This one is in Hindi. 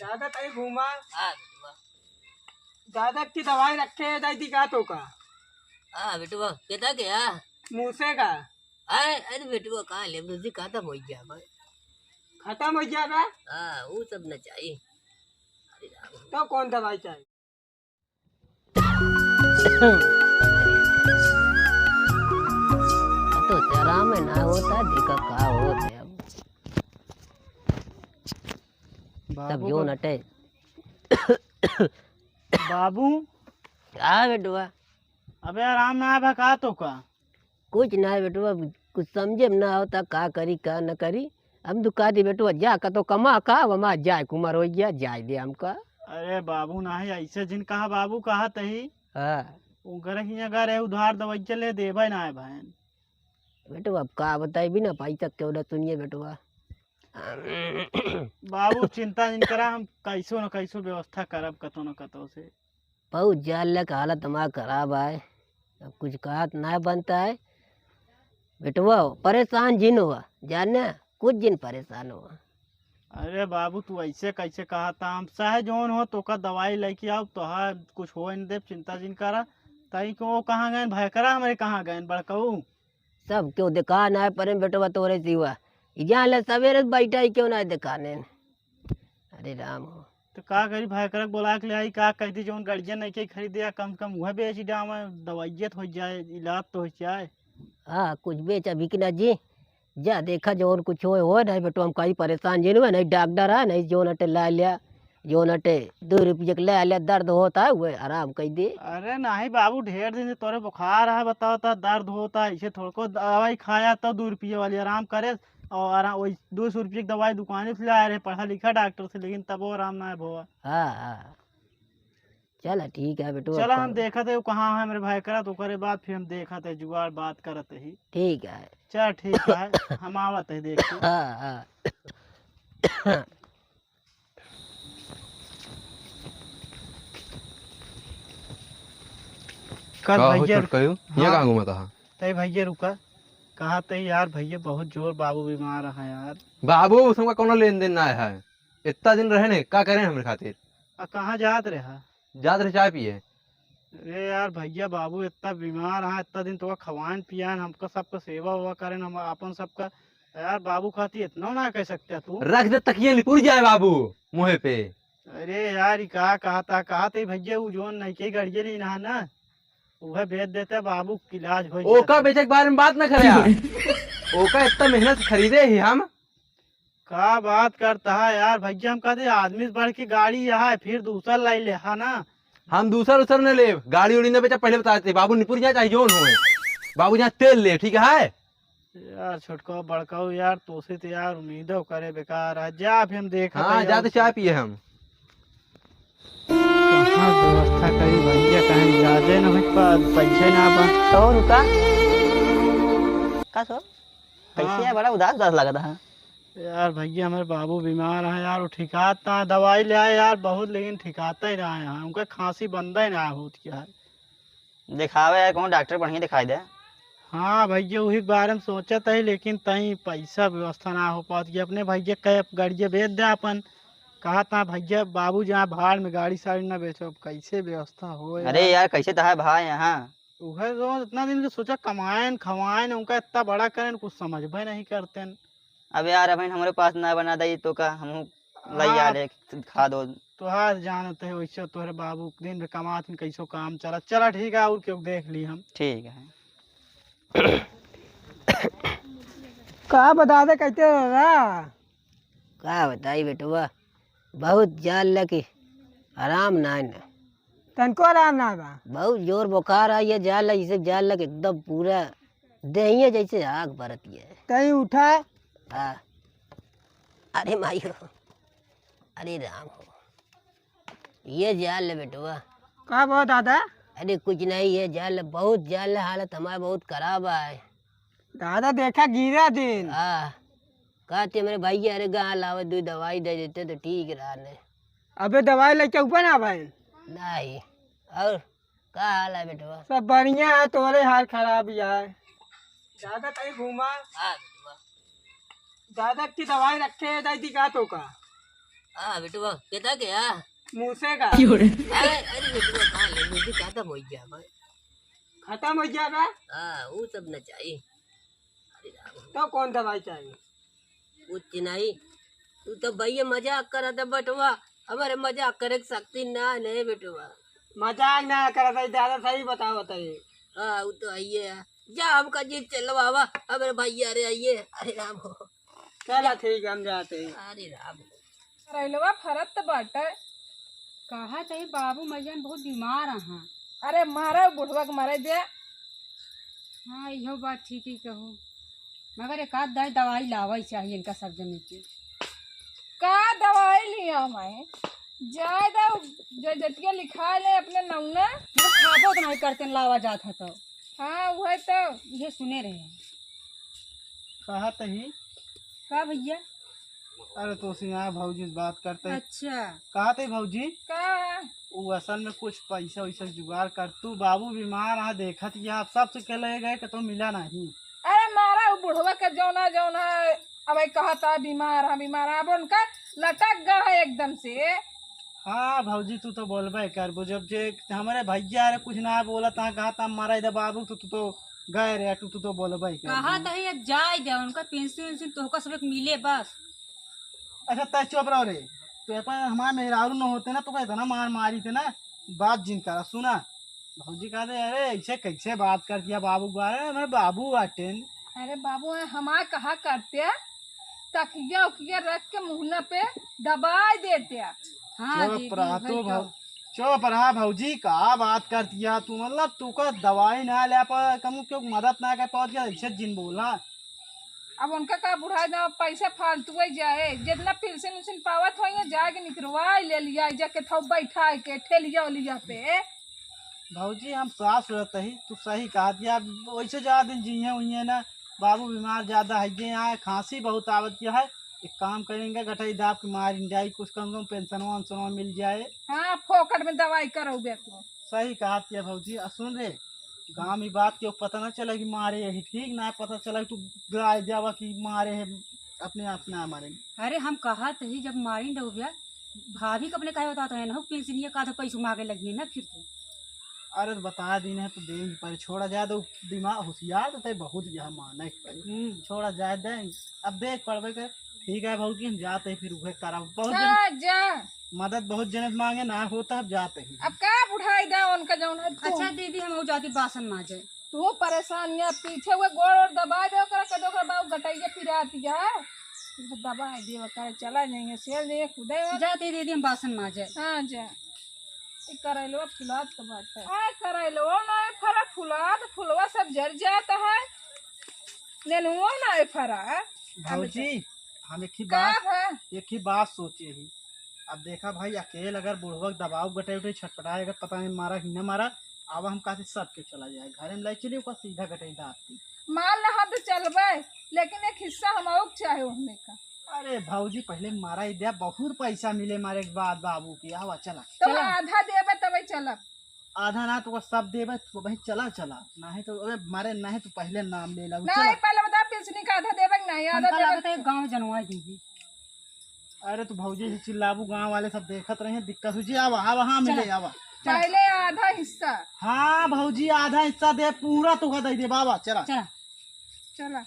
ज्यादा तई घूमा। हाँ बेटुआ। ज्यादा की दवाई रखे दाई का तो का हाँ बेटुआ कहता क्या मुँह से का अरे अरे बेटुआ कहाँ ले दूसरी खाता हो गया भाई। खत्म हो जाएगा हाँ वो सब न चाहिए। अरे राम। तो कौन दवाई चाहिए? तो चरा में ना होता देखा का होते अब सब जो नटे। बाबू हाँ बेटुआ। अबे आराम ना आया का तो का कुछ ना है बेटुआ कुछ समझे में ना होता का करी का न करी। हम दुका दी बेटुआ जा का तो कमा का वमा जाए कुमार हो गया जाए दे हमका। अरे बाबू ना है ऐसे जिन कहा बाबू कहा तही हाँ उनकर ही अगर है उधार दवाई चले देबे ना है भाई। बेटुआ अब का बताई भी ना पाई तक क्यों ना सुनिए बेटुआ। बाबू चिंता जिन करा हम कैसो न कैसो व्यवस्था करब कतो न कतो से। बहुत जाल का हालत हमारा खराब है अब कुछ कहा ना बनता है बेटुआ परेशान जिन हुआ जानना कुछ दिन परेशान हुआ। अरे बाबू तू ऐसे कैसे कहा था हम चाहे जोन हो तो का दवाई लेके आओ तो हाँ कुछ हो नहीं दे चिंता जिन करा तई को कहाँ गए भाई करा हमारे कहाँ गए बड़कऊ सब क्यों दिखा ना है पर बेटुआ तोरे सिवा यहाँ ले सवेरे बैठा ही क्यों ना दिखाने। अरे राम हो तो का करी भाई करक बोला के ले आई का कहती जोन गार्जियन नहीं के खरीदे कम से कम वह बेच डाम दवाइयत हो जाए इलाज तो हो जाए। हाँ कुछ बेचा बिकना जी जा देखा जो और कुछ हो नहीं बेटो हम कहीं परेशान जी नहीं डॉक्टर है नहीं जो नटे ला लिया जो नटे 2 रुपये के ले लिया दर्द होता है वह आराम कर दे। अरे नहीं बाबू ढेर दिन से तोरे बुखार है बताओ था दर्द होता है इसे थोड़ा को दवाई खाया तो 2 रुपये वाली आराम करे और आराम वही 200 रुपये की दवाई दुकान से ले आए रहे पढ़ा लिखा डॉक्टर से लेकिन तब वो आराम ना है भोआ। हाँ हाँ चल ठीक है बेटो चलो हम देखा थे वो कहाँ है मेरे भाई करा तो करे बाद फिर हम देखा थे जुगाड़ बात करते ही। ठीक है। चल ठीक है हम आवत है देखते। हाँ हाँ कल भैया कहाँ घूमा था? तय भैया रुका कहा तय यार भैया बहुत जोर बाबू बीमार है यार। बाबू उसका कौन लेन देन ना है इतना दिन रहे ने का करें हमारे खातिर कहाँ जात रहा जात रहे चाय पिए। अरे यार भैया बाबू इतना बीमार है इतना दिन तो खवान पियान हमका सबका सेवा हुआ करें हम अपन सबका यार बाबू खाती इतना ना कह सकते तू रख दे तकिए लिपुर जाए बाबू मुँह पे। अरे यार कहा था भैया वो जोन नहीं के गड़िए नहीं ना ना वह बेच देते बाबू की इलाज हो ओका बेचे के बारे में बात न करे यार ओका इतना मेहनत से खरीदे ही हम का बात करता है यार भैया हम कहते आदमी से बढ़ के गाड़ी यहाँ फिर दूसरा लाई ले हा ना हम दूसरा उसर न ले गाड़ी उड़ी न बेचा पहले बताते बाबू निपुर जाए चाहे जोन हो बाबू यहाँ तेल ले ठीक है यार छोटको बड़काओ यार तो से तो यार उम्मीदों करे बेकार है जा फिर हम देख हाँ जाते चाय पिए हम व्यवस्था करी भैया कहीं ज्यादा न पैसे ना बा तो रुका का सो कैसे है बड़ा उदास उदास लगा था। यार भैया हमारे बाबू बीमार है यार वो ठिकाता दवाई ले आए यार बहुत लेकिन ठिकाता ही रहा है उनका खांसी बंदा ही ना होत क्या है दिखावे यार कौन डॉक्टर बढ़िया दिखाई दे। हाँ भैया वही बारे में सोचा था लेकिन तही पैसा व्यवस्था ना हो पाती अपने भैया कह गाड़िया बेच दे अपन कहा था भैया बाबू जहाँ भाड़ में गाड़ी साड़ी ना बेचो अब कैसे व्यवस्था हो। अरे यार कैसे था भाई यहाँ वह तो इतना दिन से सोचा कमाएं खवाएं उनका इतना बड़ा करें कुछ समझ भी नहीं करते। अब यार अभी हमारे पास ना बना दे तो का हम लई आ ले खा दो तो हाँ जानते है वैसे तोहरे बाबू दिन में कमाते कैसो काम चला चला ठीक है और क्यों देख ली हम ठीक है। कहा बता दे कहते क्या बताई बेटुआ बहुत जाल लगी आराम ना है ना तनको आराम ना बा बहुत जोर बुखार आई है जाल जैसे जाल लग एकदम पूरा दहिया जैसे आग बरती है। कहीं उठा हाँ अरे माई हो अरे राम हो ये जाल है बेटुआ। कहा बहुत दादा अरे कुछ नहीं है जाल बहुत जाल है हालत हमारा बहुत खराब है। दादा देखा गिरा दिन हाँ कहते मेरे भाई अरे गाँव लावे 2 दवाई दे देते तो ठीक रहा ने। अबे दवाई लेके ऊपर ना भाई नहीं और क्या हाल है बेटुआ? सब बढ़िया है तुम्हारे हाल खराब यार ज्यादा कहीं घूमा हाँ बेटुआ ज्यादा की दवाई रखे दादी का तो का हाँ बेटुआ कहता क्या मूसे का अरे अरे बेटुआ कहाँ ले मुझे खत्म हो गया भाई खत्म हो जाएगा हाँ वो सब न चाहिए अरे राम तो कौन दवाई चाहिए? कुछ नहीं तू तो भैया मजाक करा था बटुआ हमारे मजाक करे की शक्ति ना नहीं बेटुआ मजाक ना करा था, ज्यादा सही बताओ बताइए। हाँ वो तो आइए जा हमका जीत चलो बाबा हमारे भैया अरे आइए अरे राम हो चलो ठीक है हम जाते हैं। अरे राम रैलवा फरत तो बाटे कहा चाहिए बाबू मैजान बहुत बीमार हैं। अरे मारा बुढ़वा के मारे दे हाँ इहो बात ठीक ही कहो मगर एक आध दाई दवाई लावा चाहिए इनका सब जने के का दवाई लिया मैं जाए दो जो जटिया लिखा ले अपने नौना खाबो तो नहीं करते लावा जात है तो हाँ वह तो ये सुने रहे कहा तही का भैया अरे तो सिंहा भौजी से बात करते हैं। अच्छा कहा थे भौजी का वो असल में कुछ पैसा वैसा जुगाड़ कर तू बाबू बीमार है देखत या सबसे कह ले गए कि तो मिला नहीं। अरे मारा वो बुढ़वा का जौना जौना अब कहता बीमार है अब उनका लटक गया है एकदम से। हाँ भौजी तू तो बोलबे कर वो जब जे हमारे भैया अरे कुछ ना बोला था कहा था मारा इधर बाबू तो तू तो गए रे तू तो बोलबे कर। कहा था ये जाए दे उनका पेंशन वेंशन तो होगा सब मिले बस। अच्छा तय चुप रहो रे तो अपन हमारे मेहरारू न होते ना तो कहता ना मार मारी थे ना बात जिन करा सुना भौजी कहते अरे ऐसे कैसे बात कर दिया बाबू के बारे में हमारे बाबू अटेन। अरे बाबू हमारे कहा करते तकिया उकिया रख के मुहना पे दबाई देते। हाँ चुप दीदी रहा भाई तो कहो। चुप रहा भौजी का बात कर दिया तू मतलब तू का दवाई ना ले पा कमु क्यों मदद ना कर पहुंच गया ऐसे जिन बोला। अब उनका का बुढ़ा जा पैसा फालतू ही जाए जितना पेंशन उसन पावत हो जाके निकलवा ले लिया जाके थो बैठा के ठेलिया उलिया पे। भौजी हम सास रहते ही तू सही कहा दिया वैसे ज्यादा दिन जिये हुई है ना बाबू बीमार ज्यादा है यहाँ खांसी बहुत आवत है एक काम करेंगे गठाई दाब की मार जाए कुछ कम पेंशन वंशन मिल जाए। हाँ फोकट में दवाई करोगे तो सही कहा दिया भौजी सुन रे गाँव में बात के पता ना चला कि मारे है ठीक ना पता चला तू गाय जावा कि मारे है अपने आप ना मारे। अरे हम कहा थे जब मारी न गया भाभी को अपने कहा बताते हैं ना पेंशन का तो पैसा मांगे लगी ना फिर तो अरे तो बता दिन है तो देंगे पर छोड़ा जाए तो दिमाग होशियार तो बहुत यह माना छोड़ा जाए दे अब देख पड़वे कर ठीक है भौजी हम जाते हैं फिर वह करा बहुत जा जा मदद बहुत जनत मांगे ना होता अब जाते हैं। अब का बुढ़ाई दा उनका जौन है अच्छा दीदी हम वो जाती बासन माजे तू परेशानियां पीछे हुए गोड़ और दबा दे कर बाबू गटाइया पिराती है दबा दे कर चला जाएंगे सेल जाएंगे खुदे जाती दीदी हम बासन माजे। हाँ जा करैलो फुलाद का बात है हाँ करैलो ना फरा फुलाद फुलवा सब जर जाता है नेनुआ ना फरा भौजी हम का है एक ही बात सोचे ही अब देखा भाई अकेले अगर बुढ़वक दबाव गटे उठे छटपटाए अगर पता नहीं मारा कि न मारा अब हम कहते सबके चला जाए घर में लाई चलिए ओका सीधा गटे दाती मान ला तो चलबे लेकिन एक हिस्सा हम चाहे उड़ने का। अरे भौजी पहले मारा ही दिया बहुत पैसा मिले मारे के बाद बाबू की आवा चला तो आधा देबे तब चलब आधा ना तो सब देवे तो भाई चला चला नहीं तो अरे मारे नहीं तो पहले नाम ले ला नहीं पहले बता पेंशन का आधा देबे नहीं आधा हमका देबे लगता है गाँव जनवा दीदी। अरे तो भौजी से चिल्लाबू गाँव वाले सब देखत रहे दिक्कत हुई आवा आवा हाँ मिले आवा पहले आधा हिस्सा हाँ भौजी आधा हिस्सा दे पूरा तो दे दे बाबा चला चला चला